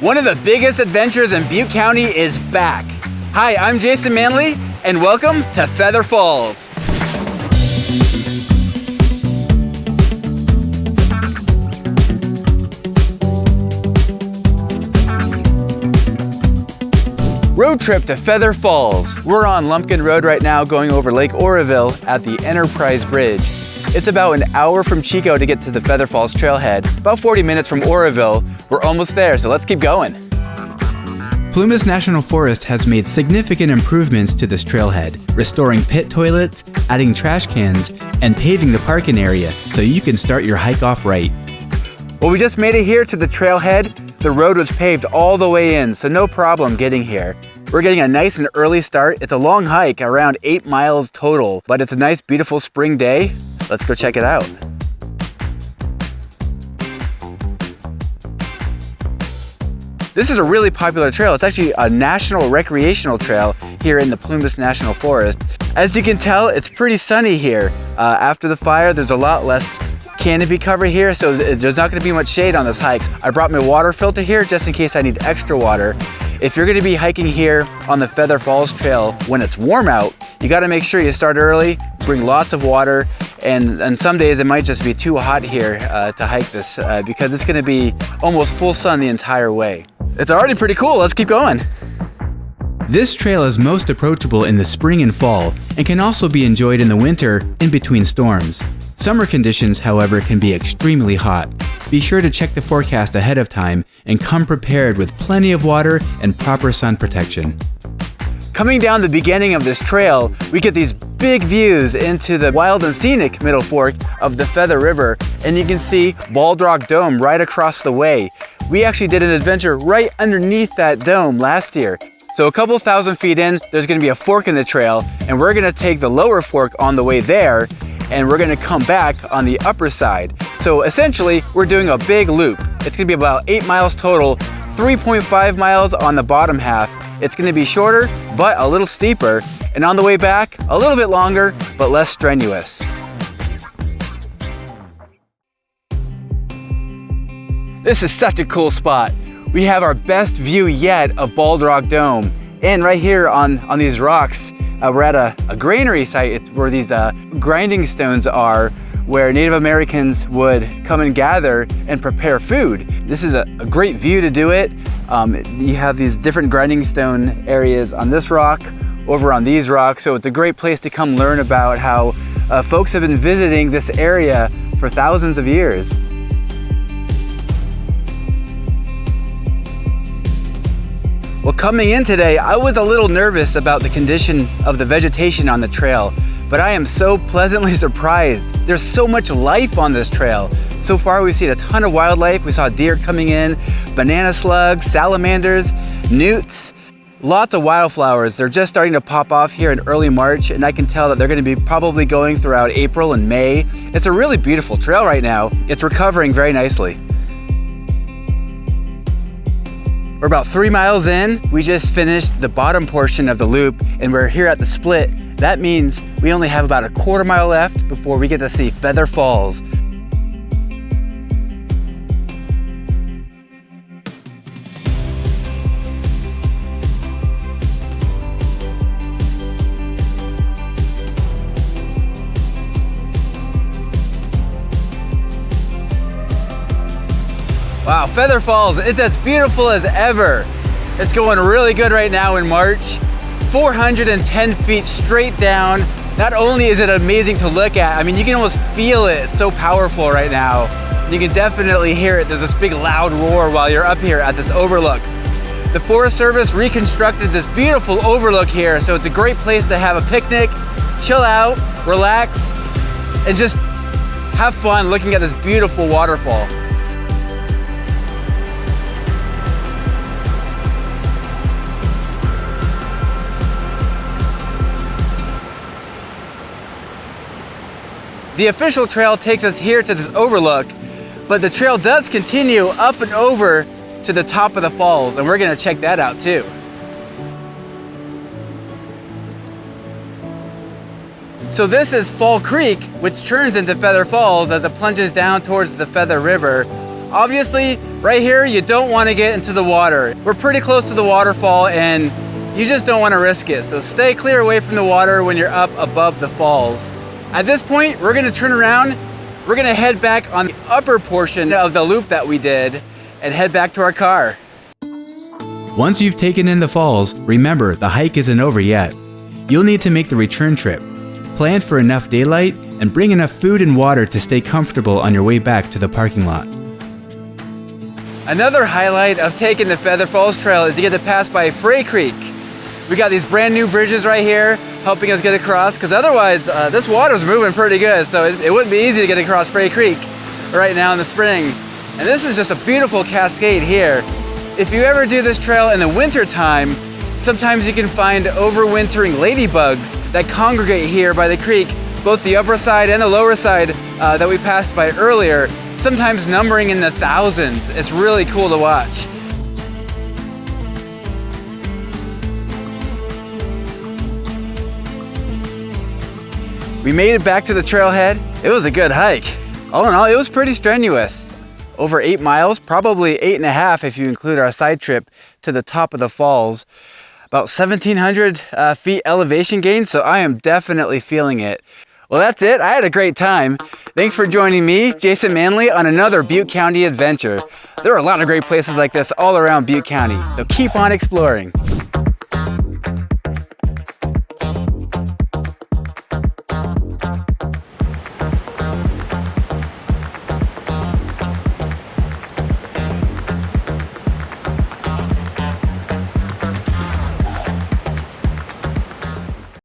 One of the biggest adventures in Butte County is back. Hi, I'm Jason Manley, and welcome to Feather Falls. Road trip to Feather Falls. We're on Lumpkin Road right now going over Lake Oroville at the Enterprise Bridge. It's about an hour from Chico to get to the Feather Falls Trailhead, about 40 minutes from Oroville. We're almost there, so let's keep going. Plumas National Forest has made significant improvements to this trailhead, restoring pit toilets, adding trash cans, and paving the parking area so you can start your hike off right. Well, we just made it here to the trailhead. The road was paved all the way in, so no problem getting here. We're getting a nice and early start. It's a long hike, around 8 miles total, but it's a nice, beautiful spring day. Let's go check it out. This is a really popular trail. It's actually a national recreational trail here in the Plumas National Forest. As you can tell, it's pretty sunny here. After the fire, there's a lot less canopy cover here, so there's not gonna be much shade on this hike. I brought my water filter here just in case I need extra water. If you're gonna be hiking here on the Feather Falls Trail when it's warm out, you gotta make sure you start early, bring lots of water, and some days it might just be too hot here to hike this because it's gonna be almost full sun the entire way. It's already pretty cool, let's keep going. This trail is most approachable in the spring and fall and can also be enjoyed in the winter in between storms. Summer conditions, however, can be extremely hot. Be sure to check the forecast ahead of time and come prepared with plenty of water and proper sun protection. Coming down the beginning of this trail, we get these big views into the wild and scenic middle fork of the Feather River, and you can see Bald Rock Dome right across the way. We actually did an adventure right underneath that dome last year. So a couple thousand feet in, there's gonna be a fork in the trail, and we're gonna take the lower fork on the way there, and we're gonna come back on the upper side. So essentially, we're doing a big loop. It's gonna be about 8 miles total, 3.5 miles on the bottom half. It's gonna be shorter, but a little steeper. And on the way back, a little bit longer, but less strenuous. This is such a cool spot. We have our best view yet of Bald Rock Dome. And right here on these rocks, we're at a granary site. It's where these grinding stones are, where Native Americans would come and gather and prepare food. This is a great view to do it. You have these different grinding stone areas on this rock, over on these rocks, so it's a great place to come learn about how folks have been visiting this area for thousands of years. Well, coming in today, I was a little nervous about the condition of the vegetation on the trail, but I am so pleasantly surprised. There's so much life on this trail. So far, we've seen a ton of wildlife. We saw deer coming in, banana slugs, salamanders, newts, lots of wildflowers. They're just starting to pop off here in early March, and I can tell that they're gonna be probably going throughout April and May. It's a really beautiful trail right now. It's recovering very nicely. We're about 3 miles in. We just finished the bottom portion of the loop, and we're here at the split. That means we only have about a quarter mile left before we get to see Feather Falls. Wow, Feather Falls, it's as beautiful as ever. It's going really good right now in March. 410 feet straight down. Not only is it amazing to look at, I mean, you can almost feel it. It's so powerful right now. You can definitely hear it. There's this big loud roar while you're up here at this overlook. The Forest Service reconstructed this beautiful overlook here, so it's a great place to have a picnic, chill out, relax, and just have fun looking at this beautiful waterfall. The official trail takes us here to this overlook, but the trail does continue up and over to the top of the falls, and we're gonna check that out too. So this is Fall Creek, which turns into Feather Falls as it plunges down towards the Feather River. Obviously, right here, you don't want to get into the water. We're pretty close to the waterfall and you just don't want to risk it. So stay clear away from the water when you're up above the falls. At this point, we're gonna turn around. We're gonna head back on the upper portion of the loop that we did and head back to our car. Once you've taken in the falls, remember the hike isn't over yet. You'll need to make the return trip. Plan for enough daylight and bring enough food and water to stay comfortable on your way back to the parking lot. Another highlight of taking the Feather Falls Trail is you get to pass by Fray Creek. We got these brand new bridges right here helping us get across, because otherwise this water's moving pretty good, so it wouldn't be easy to get across Fray Creek right now in the spring. And this is just a beautiful cascade here. If you ever do this trail in the winter time, sometimes you can find overwintering ladybugs that congregate here by the creek, both the upper side and the lower side that we passed by earlier, sometimes numbering in the thousands. It's really cool to watch. We made it back to the trailhead. It was a good hike. All in all, it was pretty strenuous. Over 8 miles, probably 8.5 if you include our side trip to the top of the falls. About 1,700 feet elevation gain, so I am definitely feeling it. Well, that's it. I had a great time. Thanks for joining me, Jason Manley, on another Butte County adventure. There are a lot of great places like this all around Butte County, so keep on exploring.